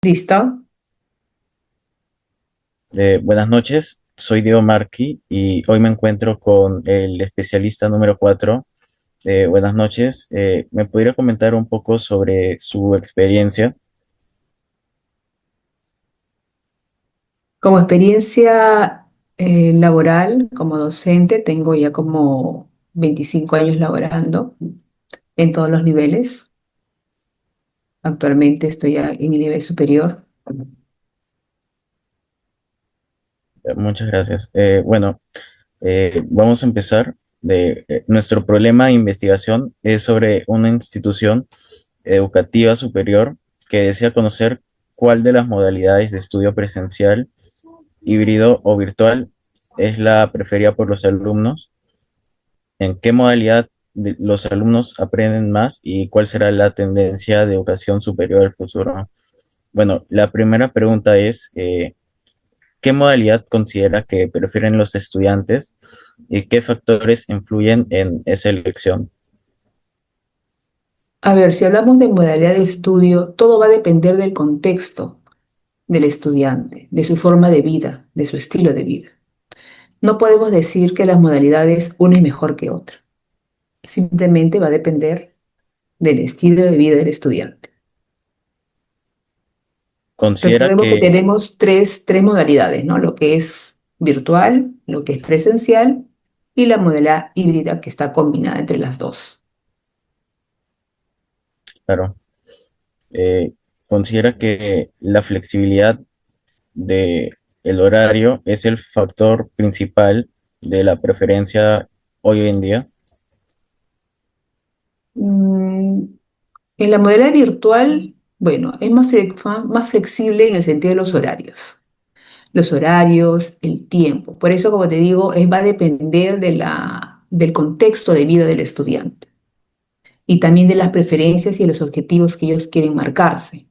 ¿Listo? Buenas noches, soy Diego Marqui y hoy me encuentro con el especialista número 4. Buenas noches, ¿me pudiera comentar un poco sobre su experiencia? Como experiencia laboral, como docente, tengo ya como 25 años laborando en todos los niveles. Actualmente estoy ya en el nivel superior. Muchas gracias. Vamos a empezar. Nuestro problema de investigación es sobre una institución educativa superior que desea conocer cuál de las modalidades de estudio presencial, híbrido o virtual es la preferida por los alumnos, en qué modalidad los alumnos aprenden más y cuál será la tendencia de educación superior del futuro. Bueno, la primera pregunta es, ¿qué modalidad considera que prefieren los estudiantes y qué factores influyen en esa elección? A ver, si hablamos de modalidad de estudio, todo va a depender del contexto del estudiante, de su forma de vida, de su estilo de vida. No podemos decir que las modalidades una es mejor que otra. Simplemente va a depender del estilo de vida del estudiante. Considera Recordemos que que, tenemos tres modalidades, ¿no? Lo que es virtual, lo que es presencial y la modalidad híbrida que está combinada entre las dos. claro, eh, considera que la flexibilidad de el horario es el factor principal de la preferencia hoy en día. Mm, en la modalidad virtual, bueno, es más flexible en el sentido de los horarios. Los horarios, el tiempo. Por eso, como te digo, va a depender del contexto de vida del estudiante y también de las preferencias y los objetivos que ellos quieren marcarse.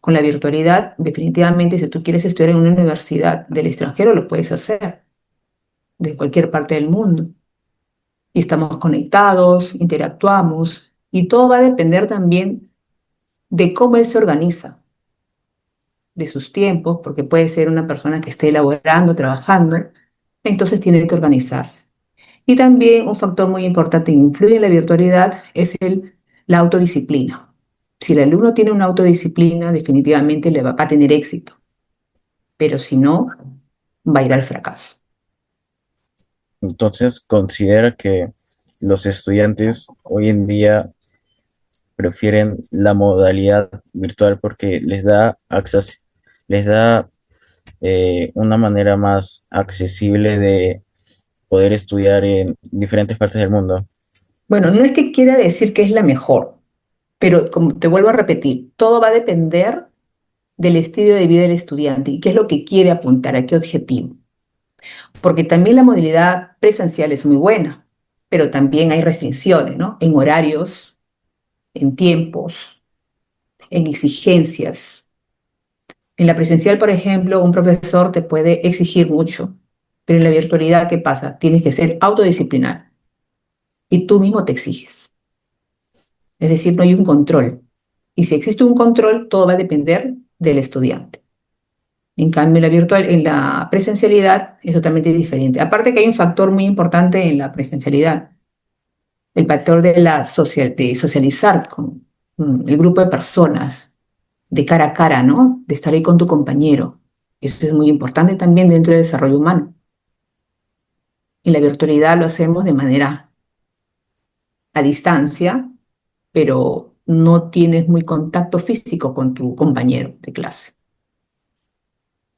Con la virtualidad, definitivamente, si tú quieres estudiar en una universidad del extranjero, lo puedes hacer de cualquier parte del mundo. Y estamos conectados, interactuamos, y todo va a depender también de cómo él se organiza, de sus tiempos, porque puede ser una persona que esté elaborando, trabajando, entonces tiene que organizarse. Y también un factor muy importante que influye en la virtualidad es la autodisciplina. Si el alumno tiene una autodisciplina, definitivamente va a tener éxito, pero si no, va a ir al fracaso. Entonces, considera que los estudiantes hoy en día prefieren la modalidad virtual porque les da una manera más accesible de poder estudiar en diferentes partes del mundo. Bueno, no es que quiera decir que es la mejor, pero como te vuelvo a repetir, todo va a depender del estilo de vida del estudiante y qué es lo que quiere apuntar, a qué objetivo. Porque también la modalidad presencial es muy buena, pero también hay restricciones, ¿no? En horarios, en tiempos, en exigencias. En la presencial, por ejemplo, un profesor te puede exigir mucho, pero en la virtualidad, ¿qué pasa? Tienes que ser autodisciplinar y tú mismo te exiges. Es decir, no hay un control. Y si existe un control, todo va a depender del estudiante. En cambio, en la presencialidad es totalmente diferente. Aparte que hay un factor muy importante en la presencialidad, el factor de socializar con el grupo de personas, de cara a cara, ¿no? De estar ahí con tu compañero. Eso es muy importante también dentro del desarrollo humano. En la virtualidad lo hacemos de manera a distancia, pero no tienes muy contacto físico con tu compañero de clase.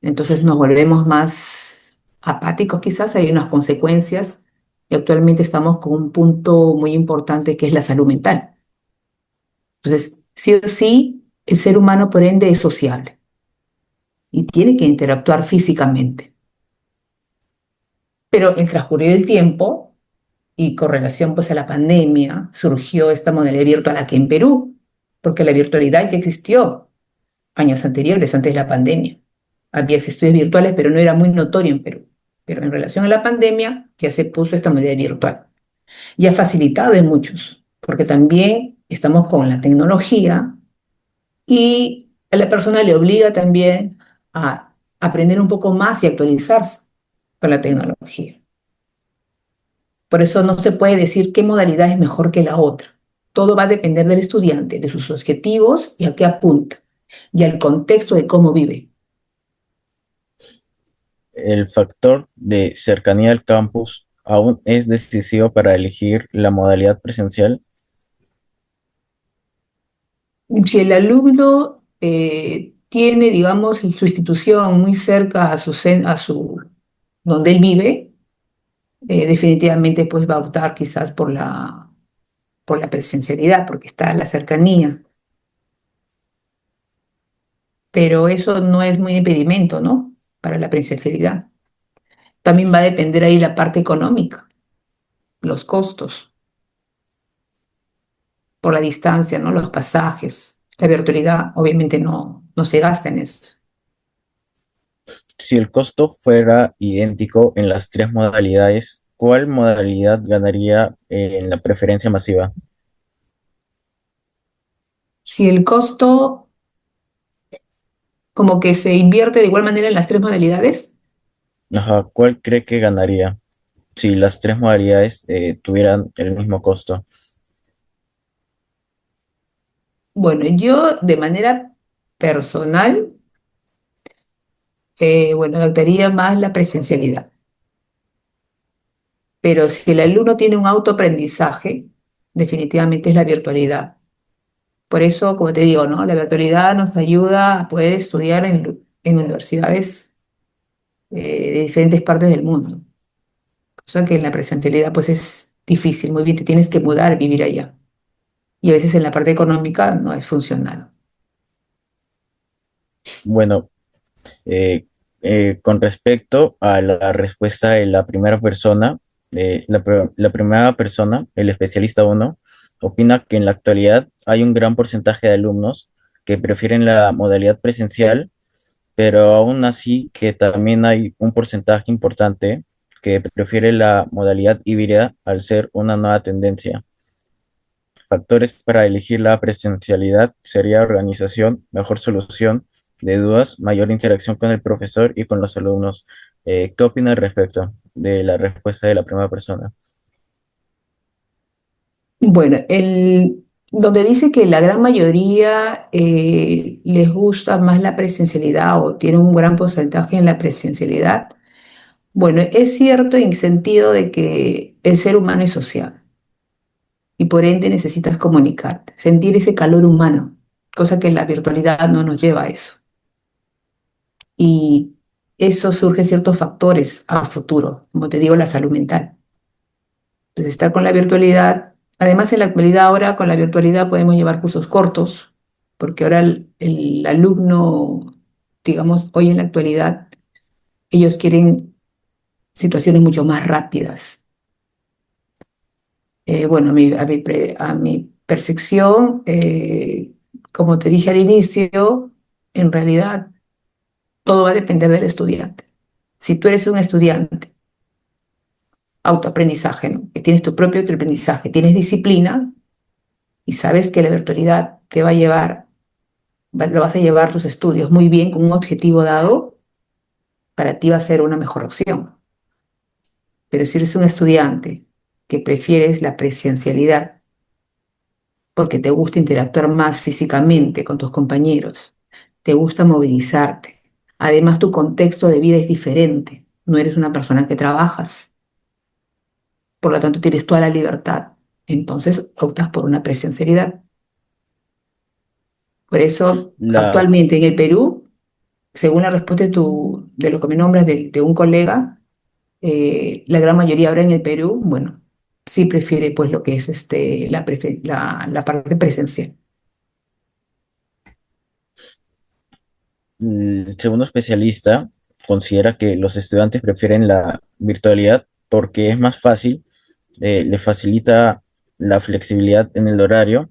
Entonces nos volvemos más apáticos quizás, hay unas consecuencias y actualmente estamos con un punto muy importante que es la salud mental. Entonces, sí o sí, el ser humano por ende es sociable y tiene que interactuar físicamente. Pero el transcurrir del tiempo y con relación pues a la pandemia, surgió esta modalidad virtual aquí en Perú, porque la virtualidad ya existió años anteriores, antes de la pandemia. Había estudios virtuales, pero no era muy notorio en Perú. Pero en relación a la pandemia, ya se puso esta modalidad virtual. Y ha facilitado en muchos, porque también estamos con la tecnología y A la persona le obliga también a aprender un poco más y actualizarse con la tecnología. Por eso no se puede decir qué modalidad es mejor que la otra. Todo va a depender del estudiante, de sus objetivos y a qué apunta, y al contexto de cómo vive. ¿El factor de cercanía al campus aún es decisivo para elegir la modalidad presencial? Si el alumno tiene, digamos, su institución muy cerca donde él vive, definitivamente pues va a optar quizás por la presencialidad, porque está la cercanía. Pero eso no es muy impedimento, ¿no? Para la presencialidad. También va a depender ahí la parte económica, los costos, por la distancia, ¿no? Los pasajes. La virtualidad obviamente no se gasta en eso. Si el costo fuera idéntico en las tres modalidades, ¿cuál modalidad ganaría en la preferencia masiva? Si el costo como que se invierte de igual manera en las tres modalidades, Ajá, ¿cuál cree que ganaría si las tres modalidades tuvieran el mismo costo? bueno, yo de manera personal, bueno, adoptaría más la presencialidad. Pero si el alumno tiene un autoaprendizaje, definitivamente es la virtualidad. Por eso, como te digo, ¿no? La virtualidad nos ayuda a poder estudiar en universidades de diferentes partes del mundo. Cosa que en la presencialidad pues es difícil, muy bien, te tienes que mudar a vivir allá. Y a veces en la parte económica no es funcional. Bueno, eh, con respecto a la respuesta de la primera persona, la primera persona, el especialista uno, opina que en la actualidad hay un gran porcentaje de alumnos que prefieren la modalidad presencial, pero aún así que también hay un porcentaje importante que prefiere la modalidad híbrida al ser una nueva tendencia. Factores para elegir la presencialidad sería organización, mejor solución de dudas, mayor interacción con el profesor y con los alumnos. ¿Qué opina al respecto de la respuesta de la primera persona? Bueno, donde dice que la gran mayoría les gusta más la presencialidad o tiene un gran porcentaje en la presencialidad, bueno, es cierto en el sentido de que el ser humano es social y por ende necesitas comunicarte, sentir ese calor humano, cosa que la virtualidad no nos lleva a eso. Y eso surge ciertos factores a futuro, como te digo, la salud mental. Entonces, estar con la virtualidad, además en la actualidad ahora con la virtualidad podemos llevar cursos cortos, porque ahora el alumno, digamos, hoy en la actualidad, ellos quieren situaciones mucho más rápidas. Bueno, a mi percepción, como te dije al inicio, en realidad todo va a depender del estudiante. Si tú eres un estudiante, autoaprendizaje, ¿no? Que tienes tu propio autoaprendizaje, tienes disciplina y sabes que la virtualidad te va a llevar, lo vas a llevar tus estudios muy bien con un objetivo dado, para ti va a ser una mejor opción. Pero si eres un estudiante que prefieres la presencialidad porque te gusta interactuar más físicamente con tus compañeros, te gusta movilizarte, además tu contexto de vida es diferente, no eres una persona que trabajas, por lo tanto tienes toda la libertad, entonces optas por una presencialidad. Por eso, La, actualmente en el Perú, según la respuesta de lo que me nombras de un colega, la gran mayoría ahora en el Perú, bueno, sí prefiere pues lo que es la parte presencial. el segundo especialista considera que los estudiantes prefieren la virtualidad porque es más fácil, le facilita la flexibilidad en el horario.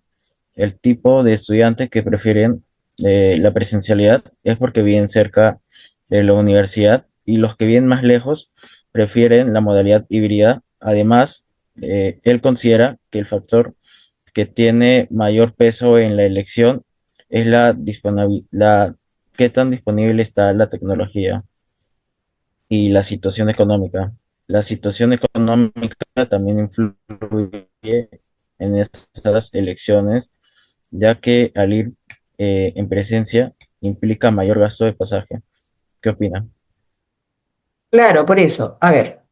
El tipo de estudiante que prefieren la presencialidad es porque viven cerca de la universidad y los que viven más lejos prefieren la modalidad híbrida. Además, él considera que el factor que tiene mayor peso en la elección es qué tan disponible está la tecnología y la situación económica. La situación económica también influye en estas elecciones, ya que al ir en presencia implica mayor gasto de pasaje. ¿Qué opinan? Claro, por eso, a ver,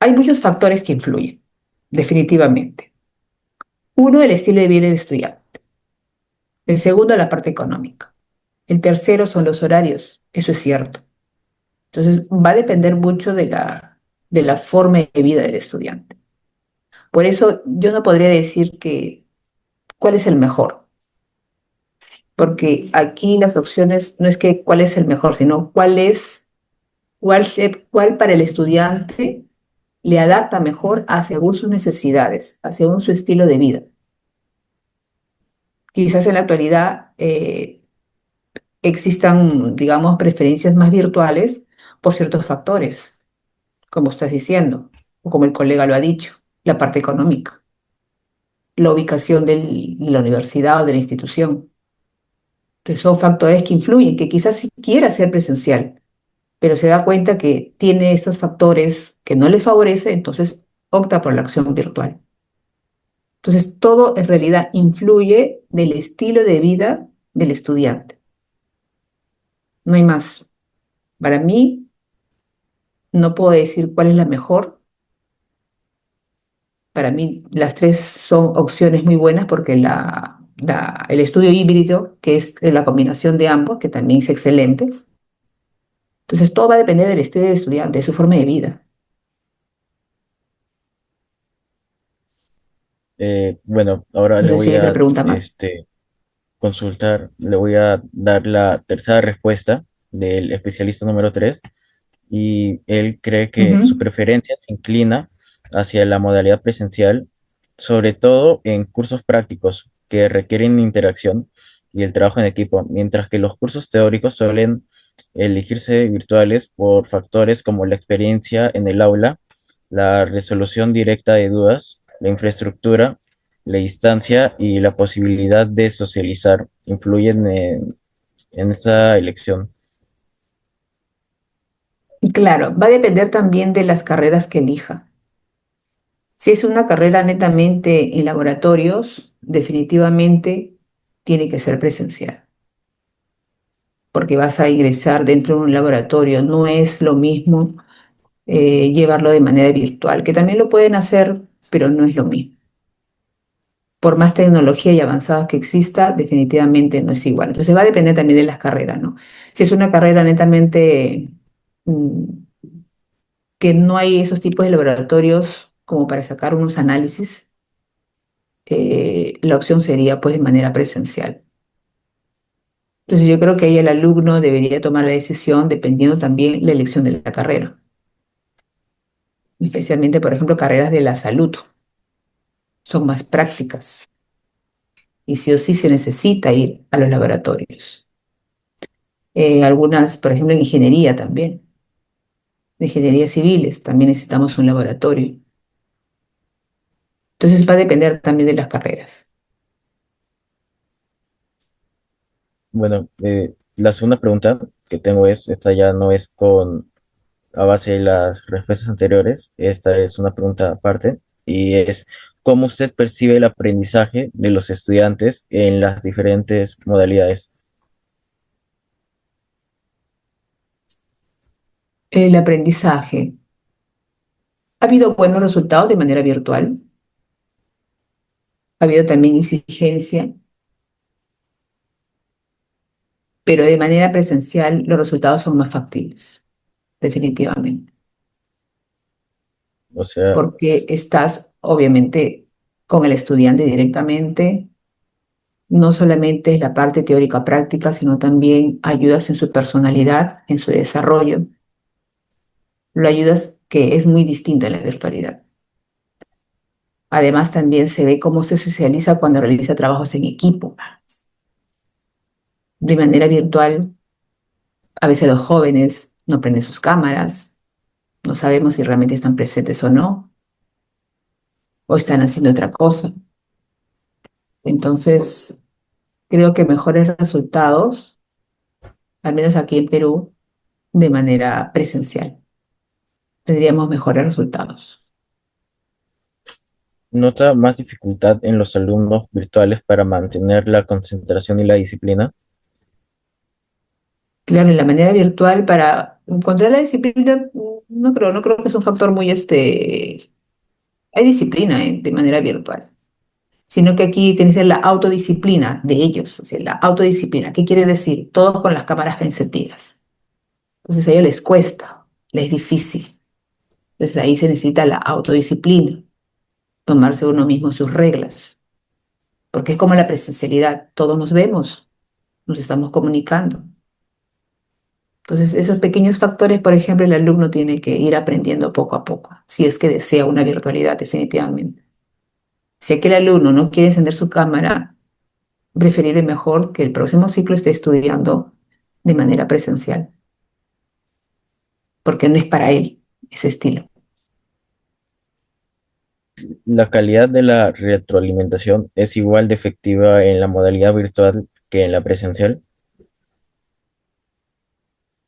hay muchos factores que influyen, definitivamente. Uno, el estilo de vida del estudiante. El segundo, la parte económica. El tercero son los horarios, eso es cierto. Entonces, va a depender mucho de la forma de vida del estudiante. Por eso, yo no podría decir que cuál es el mejor, porque aquí las opciones no es que cuál es el mejor, sino cuál para el estudiante le adapta mejor a según sus necesidades, a según su estilo de vida. Quizás en la actualidad existan, digamos, preferencias más virtuales por ciertos factores, como estás diciendo, o como el colega lo ha dicho, la parte económica, la ubicación de la universidad o de la institución. Entonces son factores que influyen, que quizás sí quiera ser presencial, pero se da cuenta que tiene estos factores que no le favorece, entonces opta por la acción virtual. Entonces todo en realidad influye del estilo de vida del estudiante. No hay más. Para mí, no puedo decir cuál es la mejor. Para mí, las tres son opciones muy buenas porque el estudio híbrido, que es la combinación de ambos, que también es excelente. Entonces, todo va a depender del estilo del estudiante, de su forma de vida. Bueno, ahora No le sé si voy hay otra a pregunta más. consultar, le voy a dar la tercera respuesta del especialista número 3 y él cree que su Ujú. preferencia se inclina hacia la modalidad presencial, sobre todo en cursos prácticos que requieren interacción y el trabajo en equipo, mientras que los cursos teóricos suelen elegirse virtuales por factores como la experiencia en el aula, la resolución directa de dudas, la infraestructura, la distancia y la posibilidad de socializar influyen en esa elección. Y claro, va a depender también de las carreras que elija. Si es una carrera netamente en laboratorios, definitivamente tiene que ser presencial, porque vas a ingresar dentro de un laboratorio. No es lo mismo llevarlo de manera virtual, que también lo pueden hacer, pero no es lo mismo. Por más tecnología y avanzada que exista, definitivamente no es igual. Entonces va a depender también de las carreras, ¿no? Si es una carrera netamente mm, que no hay esos tipos de laboratorios como para sacar unos análisis, la opción sería pues de manera presencial. Entonces yo creo que ahí el alumno debería tomar la decisión dependiendo también la elección de la carrera, especialmente, por ejemplo, carreras de la salud, son más prácticas y sí o sí se necesita ir a los laboratorios. En algunas, por ejemplo, en ingeniería también, en ingeniería civiles, también necesitamos un laboratorio. Entonces va a depender también de las carreras. Bueno, la segunda pregunta que tengo es, esta ya no es a base de las respuestas anteriores, esta es una pregunta aparte y es, ¿cómo usted percibe el aprendizaje de los estudiantes en las diferentes modalidades? El aprendizaje. Ha habido buenos resultados de manera virtual, ha habido también exigencia, pero de manera presencial los resultados son más factibles, definitivamente, O sea, porque estás obviamente con el estudiante directamente. No solamente es la parte teórica práctica, sino también ayudas en su personalidad, en su desarrollo. Lo ayudas que es muy distinto en la virtualidad. Además, también se ve cómo se socializa cuando realiza trabajos en equipo. De manera virtual, a veces los jóvenes no prenden sus cámaras, no sabemos si realmente están presentes o no, o están haciendo otra cosa. Entonces, Creo que mejores resultados, al menos aquí en Perú, de manera presencial. Tendríamos mejores resultados. ¿Nota más dificultad en los alumnos virtuales para mantener la concentración y la disciplina? Claro, en la manera virtual para encontrar la disciplina, no creo que es un factor muy hay disciplina de manera virtual, sino que aquí tiene que ser la autodisciplina de ellos, o sea, la autodisciplina. ¿Qué quiere decir? Todos con las cámaras encendidas. Entonces a ellos les cuesta, les es difícil. Entonces ahí se necesita la autodisciplina, tomarse uno mismo sus reglas, porque es como la presencialidad, todos nos vemos, nos estamos comunicando. Entonces esos pequeños factores, por ejemplo, el alumno tiene que ir aprendiendo poco a poco, si es que desea una virtualidad definitivamente. Si aquel alumno no quiere encender su cámara, preferible mejor que el próximo ciclo esté estudiando de manera presencial, porque no es para él ese estilo. ¿La calidad de la retroalimentación es igual de efectiva en la modalidad virtual que en la presencial?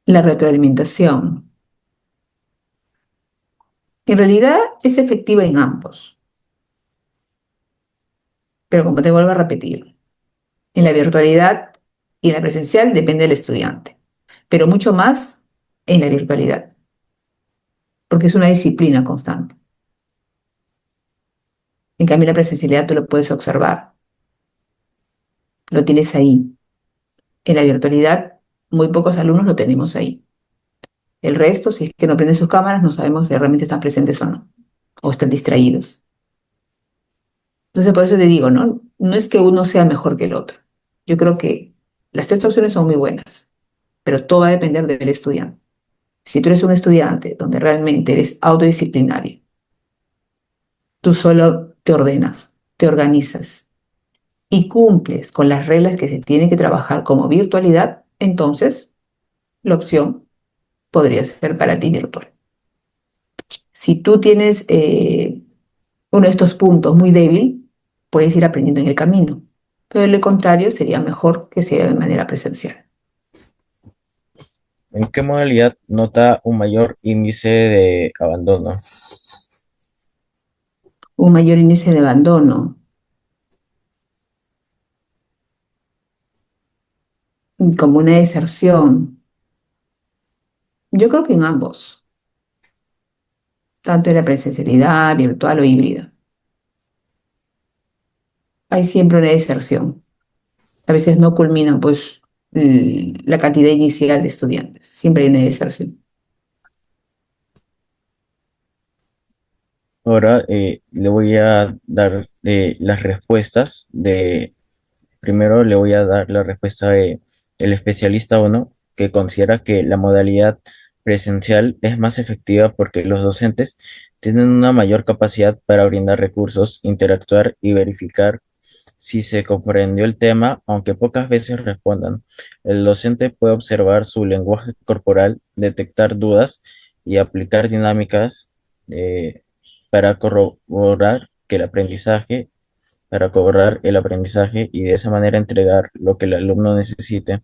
La retroalimentación, en realidad, es efectiva en ambos, pero como te vuelvo a repetir, en la virtualidad y en la presencial depende del estudiante, pero mucho más en la virtualidad, porque es una disciplina constante. En cambio, la presencialidad tú lo puedes observar, lo tienes ahí. En la virtualidad, muy pocos alumnos lo tenemos ahí. El resto, si es que no prenden sus cámaras, no sabemos si realmente están presentes o no, o están distraídos. Entonces, por eso te digo, ¿no? No es que uno sea mejor que el otro. Yo creo que las tres opciones son muy buenas, pero todo va a depender del estudiante. Si tú eres un estudiante donde realmente eres autodisciplinario, tú solo te ordenas, te organizas y cumples con las reglas que se tienen que trabajar como virtualidad, entonces la opción podría ser para ti virtual. Si tú tienes uno de estos puntos muy débil, puedes ir aprendiendo en el camino, pero de lo contrario sería mejor que sea de manera presencial. ¿En qué modalidad nota un mayor índice de abandono? Un mayor índice de abandono, como una deserción. Yo creo que en ambos, tanto en la presencialidad, virtual o híbrida, hay siempre una deserción. A veces no culminan pues la cantidad inicial de estudiantes, siempre hay una deserción. Ahora le voy a dar las respuestas de, primero le voy a dar la respuesta de el especialista uno, que considera que la modalidad presencial es más efectiva porque los docentes tienen una mayor capacidad para brindar recursos, interactuar y verificar si se comprendió el tema, aunque pocas veces respondan. El docente puede observar su lenguaje corporal, detectar dudas y aplicar dinámicas eh, para corroborar que el aprendizaje, para corroborar el aprendizaje y de esa manera entregar lo que el alumno necesite.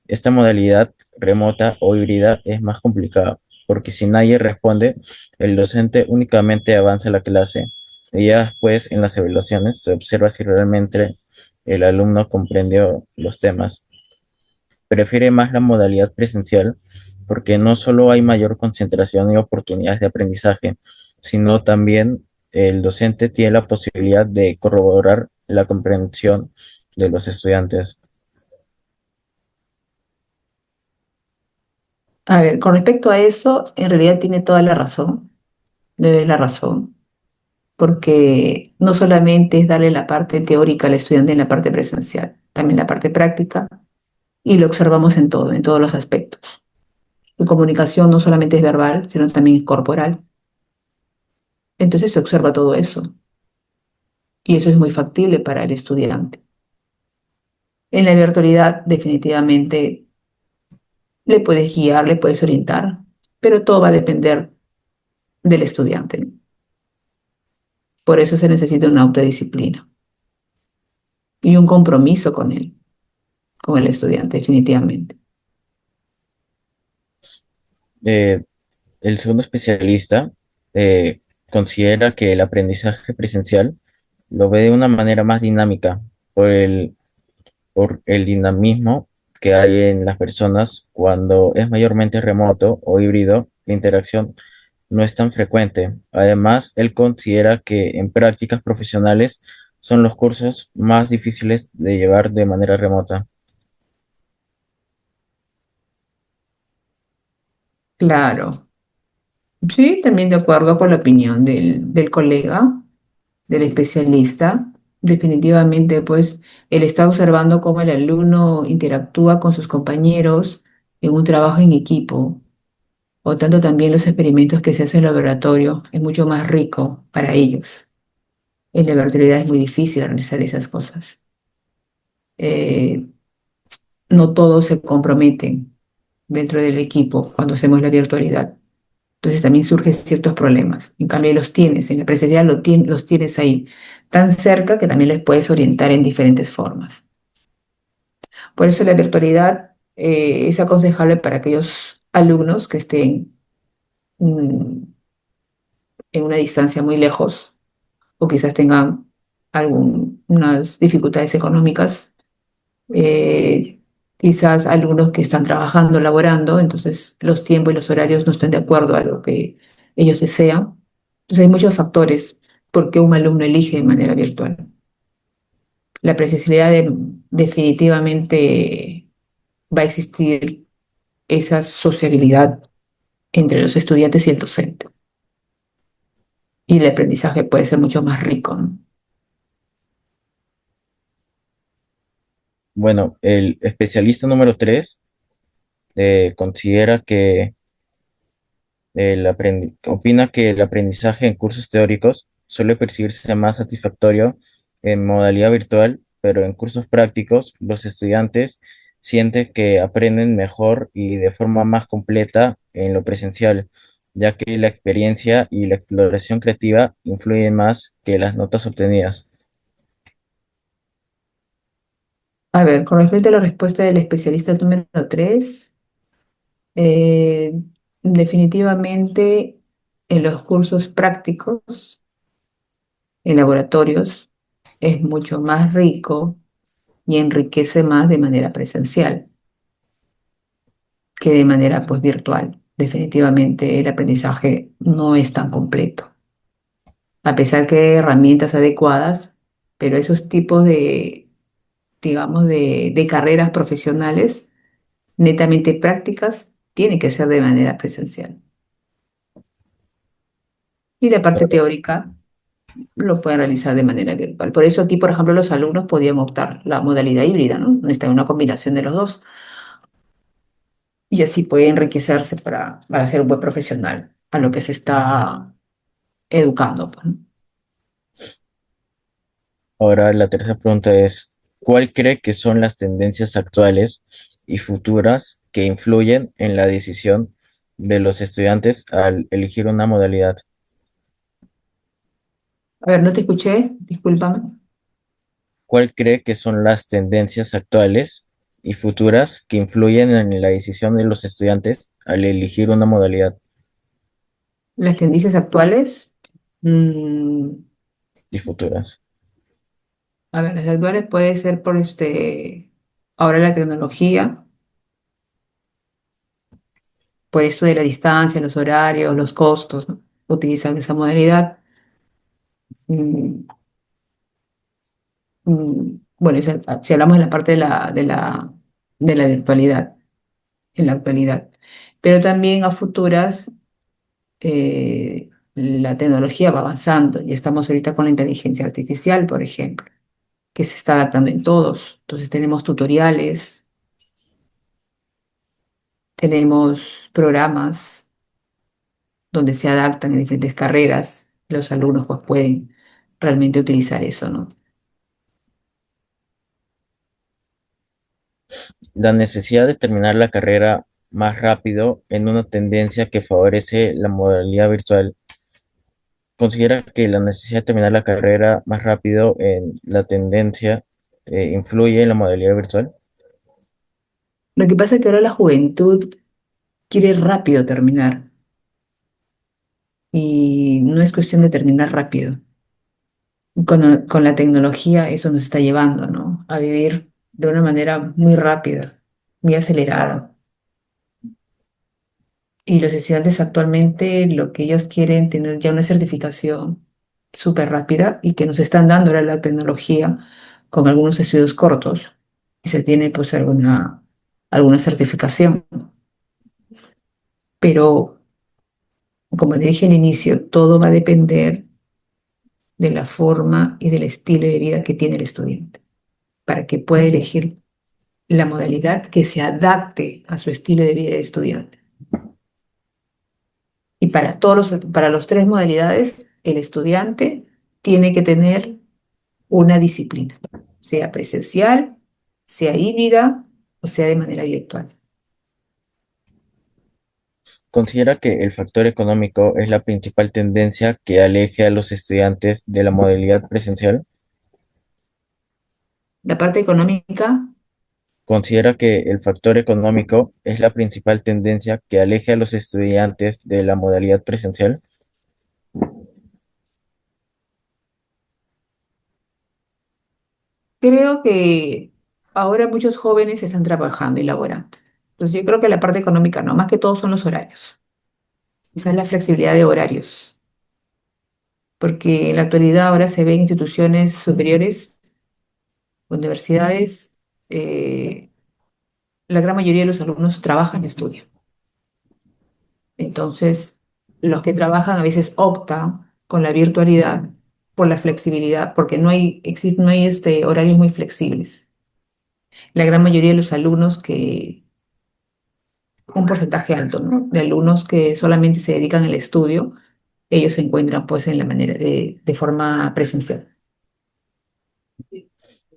Esta modalidad remota o híbrida es más complicada, porque si nadie responde, el docente únicamente avanza la clase y ya después en las evaluaciones se observa si realmente el alumno comprendió los temas. Prefiere más la modalidad presencial porque no solo hay mayor concentración y oportunidades de aprendizaje, sino también el docente tiene la posibilidad de corroborar la comprensión de los estudiantes. A ver, con respecto a eso, en realidad tiene toda la razón, le doy la razón, porque no solamente es darle la parte teórica al estudiante en la parte presencial, también la parte práctica, y lo observamos en todo, en todos los aspectos. La comunicación no solamente es verbal, sino también es corporal. Entonces se observa todo eso, y eso es muy factible para el estudiante. En la virtualidad, definitivamente, le puedes guiar, le puedes orientar, pero todo va a depender del estudiante, ¿no? Por eso se necesita una autodisciplina y un compromiso con él. con el estudiante, definitivamente. Eh, el segundo especialista eh, considera que el aprendizaje presencial lo ve de una manera más dinámica por el dinamismo que hay en las personas cuando es mayormente remoto o híbrido, la interacción no es tan frecuente. Además, él considera que en prácticas profesionales son los cursos más difíciles de llevar de manera remota. Claro. Sí, también de acuerdo con la opinión del colega, del especialista. Definitivamente, pues, él está observando cómo el alumno interactúa con sus compañeros en un trabajo en equipo, o tanto también los experimentos que se hacen en el laboratorio es mucho más rico para ellos. En la virtualidad es muy difícil realizar esas cosas. Eh, no todos se comprometen dentro del equipo cuando hacemos la virtualidad. Entonces también surgen ciertos problemas. En cambio, los tienes, en la presencial los tienes ahí, tan cerca que también les puedes orientar en diferentes formas. Por eso la virtualidad es aconsejable para aquellos alumnos que estén mm, en una distancia muy lejos o quizás tengan algunas dificultades económicas, quizás alumnos que están trabajando, laborando, entonces los tiempos y los horarios no están de acuerdo a lo que ellos desean. Entonces hay muchos factores por qué un alumno elige de manera virtual. La presencialidad definitivamente va a existir esa sociabilidad entre los estudiantes y el docente. Y el aprendizaje puede ser mucho más rico, ¿no? Bueno, el especialista número 3 considera que opina que el aprendizaje en cursos teóricos suele percibirse más satisfactorio en modalidad virtual, pero en cursos prácticos los estudiantes sienten que aprenden mejor y de forma más completa en lo presencial, ya que la experiencia y la exploración creativa influyen más que las notas obtenidas. A ver, con respecto a la respuesta del especialista número 3, eh, definitivamente en los cursos prácticos, en laboratorios, es mucho más rico y enriquece más de manera presencial que de manera pues virtual. Definitivamente el aprendizaje no es tan completo, a pesar que hay herramientas adecuadas, pero esos tipos de, digamos, de carreras profesionales netamente prácticas tienen que ser de manera presencial. Y la parte teórica lo pueden realizar de manera virtual. Por eso aquí, por ejemplo, los alumnos podían optar la modalidad híbrida, ¿no? Está en una combinación de los dos. Y así puede enriquecerse para ser un buen profesional a lo que se está educando, pues, ¿no? Ahora la tercera pregunta es, ¿cuál cree que son las tendencias actuales y futuras que influyen en la decisión de los estudiantes al elegir una modalidad? A ver, no te escuché, discúlpame. ¿Cuál cree que son las tendencias actuales y futuras que influyen en la decisión de los estudiantes al elegir una modalidad Las tendencias actuales, mm, y futuras? a ver, las actuales puede ser por ahora la tecnología, por esto de la distancia, los horarios, los costos, ¿no? Utilizan esa modalidad. Mm, bueno, si hablamos de la parte de la virtualidad, en la actualidad. Pero también a futuras, la tecnología va avanzando y estamos ahorita con la inteligencia artificial, por ejemplo, que se está adaptando en todos. Entonces tenemos tutoriales, tenemos programas donde se adaptan en diferentes carreras. Los alumnos pues pueden realmente utilizar eso, ¿no? La necesidad de terminar la carrera más rápido en una tendencia que favorece la modalidad virtual. ¿Considera que la necesidad de terminar la carrera más rápido en la tendencia influye en la modalidad virtual? Lo que pasa es que ahora la juventud quiere rápido terminar y no es cuestión de terminar rápido. Con la tecnología eso nos está llevando, ¿no? A vivir de una manera muy rápida, muy acelerada. Y los estudiantes actualmente lo que ellos quieren tener ya una certificación súper rápida y que nos están dando ahora la tecnología con algunos estudios cortos y se tiene pues alguna certificación. Pero como dije al inicio, todo va a depender de la forma y del estilo de vida que tiene el estudiante para que pueda elegir la modalidad que se adapte a su estilo de vida de estudiante. Y para los tres modalidades, el estudiante tiene que tener una disciplina, sea presencial, sea híbrida o sea de manera virtual. ¿Considera que el factor económico es la principal tendencia que aleje a los estudiantes de la modalidad presencial? La parte económica, ¿Considera que el factor económico es la principal tendencia que aleje a los estudiantes de la modalidad presencial? creo que ahora muchos jóvenes están trabajando y laborando. Entonces yo creo que la parte económica no, más que todo son los horarios. Esa es la flexibilidad de horarios, porque en la actualidad ahora se ven instituciones superiores, universidades, eh, la gran mayoría de los alumnos trabajan y estudian. Entonces, los que trabajan a veces optan con la virtualidad por la flexibilidad, porque no hay horarios muy flexibles. La gran mayoría de los alumnos un porcentaje alto, ¿no? De alumnos que solamente se dedican al estudio, ellos se encuentran pues en la manera de forma presencial.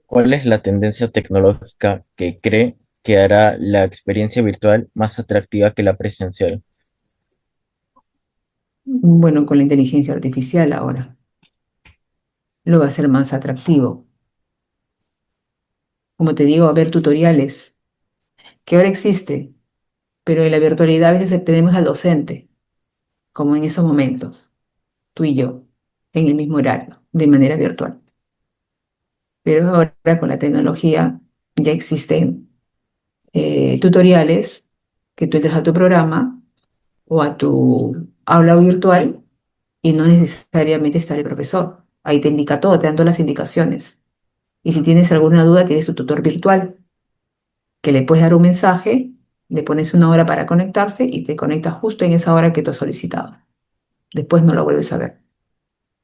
¿Cuál es la tendencia tecnológica que cree que hará la experiencia virtual más atractiva que la presencial? Bueno, con la inteligencia artificial ahora lo va a hacer más atractivo. Como te digo, va a haber tutoriales que ahora existe, pero en la virtualidad a veces tenemos al docente, como en esos momentos, tú y yo, en el mismo horario, de manera virtual. Pero ahora con la tecnología ya existen tutoriales que tú entras a tu programa o a tu aula virtual y no necesariamente está el profesor. Ahí te indica todo, te dan todas las indicaciones. Y si tienes alguna duda, tienes tu tutor virtual, que le puedes dar un mensaje, le pones una hora para conectarse y te conecta justo en esa hora que tú has solicitado. Después no lo vuelves a ver,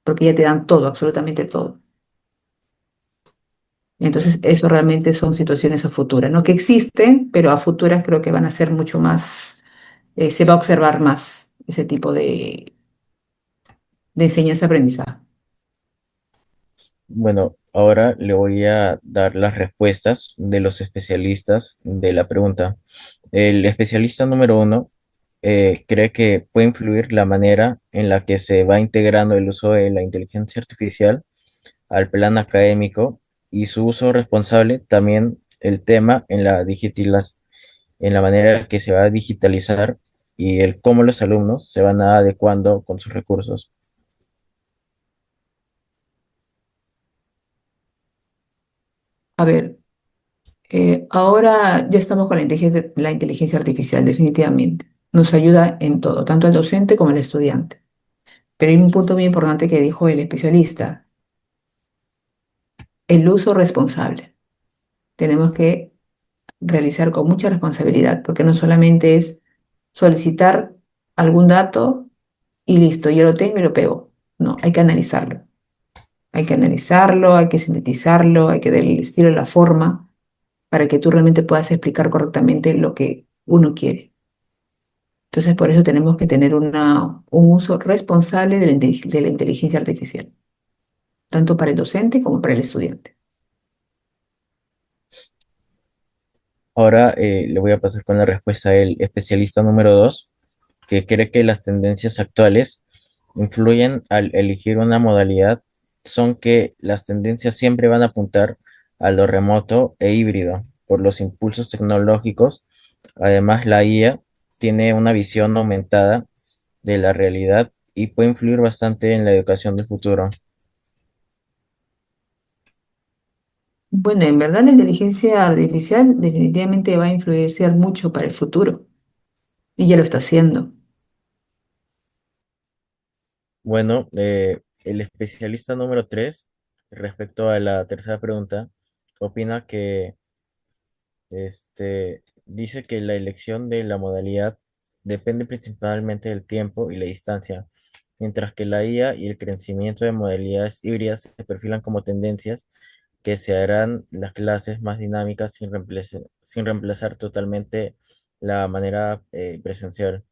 porque ya te dan todo, absolutamente todo. Entonces, eso realmente son situaciones a futuras, ¿no? Que existen, pero a futuras creo que van a ser mucho más, se va a observar más ese tipo de enseñanza-aprendizaje. Bueno, ahora le voy a dar las respuestas de los especialistas de la pregunta. El especialista número uno cree que puede influir la manera en la que se va integrando el uso de la inteligencia artificial al plan académico y su uso responsable, también el tema en en la manera que se va a digitalizar y el cómo los alumnos se van adecuando con sus recursos. A ver, ahora ya estamos con la inteligencia artificial, definitivamente. Nos ayuda en todo, tanto al docente como al estudiante. Pero hay un punto muy importante que dijo el especialista, el uso responsable. Tenemos que realizar con mucha responsabilidad, porque no solamente es solicitar algún dato y listo, yo lo tengo y lo pego. No, hay que analizarlo. Hay que analizarlo, hay que sintetizarlo, hay que darle el estilo, la forma, para que tú realmente puedas explicar correctamente lo que uno quiere. Entonces, por eso tenemos que tener un uso responsable de de la inteligencia artificial, tanto para el docente como para el estudiante. Ahora le voy a pasar con la respuesta del especialista número 2, que cree que las tendencias actuales influyen al elegir una modalidad, son que las tendencias siempre van a apuntar a lo remoto e híbrido por los impulsos tecnológicos Además, la IA tiene una visión aumentada de la realidad y puede influir bastante en la educación del futuro. Bueno, en verdad la inteligencia artificial definitivamente va a influenciar mucho para el futuro y ya lo está haciendo. Bueno, el especialista número 3, respecto a la tercera pregunta, opina que dice que la elección de la modalidad depende principalmente del tiempo y la distancia, mientras que la IA y el crecimiento de modalidades híbridas se perfilan como tendencias que se harán las clases más dinámicas sin reemplazar totalmente la manera presencial.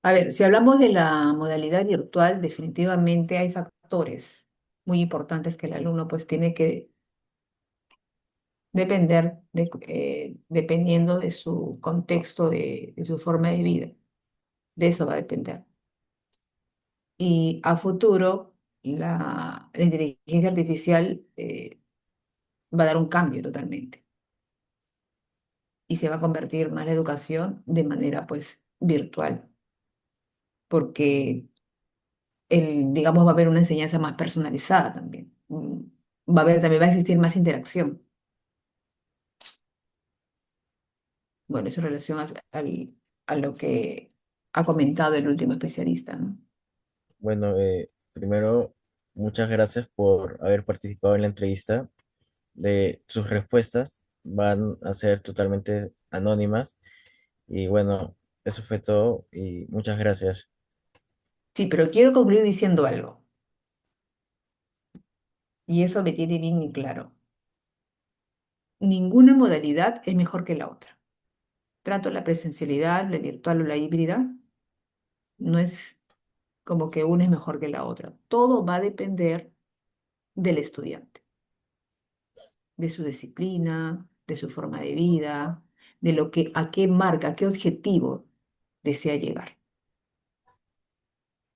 A ver, si hablamos de la modalidad virtual, definitivamente hay factores muy importantes que el alumno pues tiene que depender dependiendo de su contexto, de su forma de vida. De eso va a depender. Y a futuro, la inteligencia artificial va a dar un cambio totalmente y se va a convertir más la educación de manera pues virtual, porque digamos, va a haber una enseñanza más personalizada también. Va a haber, también va a existir más interacción. Bueno, eso en relación a lo que ha comentado el último especialista, ¿no? Bueno, primero, muchas gracias por haber participado en la entrevista. Sus respuestas van a ser totalmente anónimas. Y bueno, eso fue todo y muchas gracias. Sí, pero quiero concluir diciendo algo, y eso me tiene bien claro. Ninguna modalidad es mejor que la otra. Tanto la presencialidad, la virtual o la híbrida, no es como que una es mejor que la otra. Todo va a depender del estudiante, de su disciplina, de su forma de vida, de lo que, a qué marca, a qué objetivo desea llegar.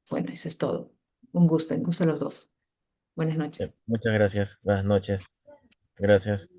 Bueno, eso es todo. Un gusto a los dos. Buenas noches. Muchas gracias. Buenas noches. Gracias.